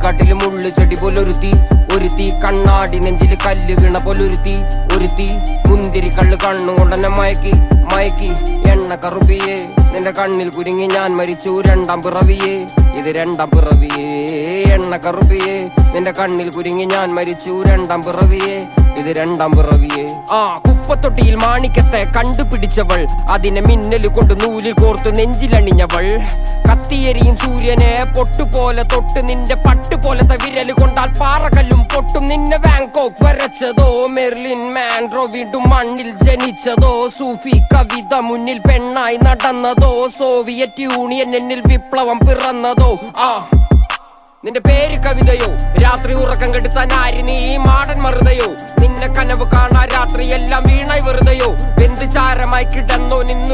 കട്ടില് മുള്ളു ചെടി പോലൊരുത്തി, ഒരുത്തി കണ്ണാടി നെഞ്ചില് കല്ല് വീണ പോലൊരുത്തി, ഒരുത്തി മുന്തിരി കള്ള് കണ്ണുകൊണ്ടെന്നെ മയക്കി മയക്കി. എണ്ണ കറുപ്പിയേ നിന്റെ കണ്ണിൽ കുരുങ്ങി ഞാൻ മരിച്ചു രണ്ടാം പിറവിയേ, ഇത് രണ്ടാം പിറവിയേ. എണ്ണ കറുപ്പിയേ നിന്റെ കണ്ണിൽ കുരുങ്ങി ഞാൻ മരിച്ചു രണ്ടാം പിറവിയേ, ഇത് രണ്ടാം പിറവിയേ. കുപ്പത്തൊട്ടിയിൽ മാണിക്കത്തെ കണ്ടുപിടിച്ചവൾ, അതിനെ മിന്നല് കൊണ്ട് നൂലിൽ കോർത്ത് നെഞ്ചിലണിഞ്ഞവൾ. കത്തിയെരിയും സൂര്യനെ പൊട്ടുപോലെ തൊട്ട് നിന്റെ പട്ടുപോലത്തെ വിരല് കൊണ്ടാൽ പാറകല്ലും പൊട്ടും. നിന്നെ ബാങ്കോക്ക് വരച്ചതോ മെർലിൻ മാൻഡ്രോ വീണ്ടും മണ്ണിൽ ജനിച്ചതോ, സൂഫി കവിത മുന്നിൽ പെണ്ണായി നടന്നതോ, സോവിയറ്റ് യൂണിയൻ എന്നിൽ വിപ്ലവം പിറന്നതോ. നിന്റെ പേര് കവിതയോ രാത്രി ഉറക്കം കെടുത്താൻ ആര് നീ മാടൻ മറുതയോ, നിന്നെ കനവ് കാണാ രാത്രി എല്ലാം വീണായി വെറുതെയോ. വെന്ത് ചാരമായി കിടന്നോ നിന്നു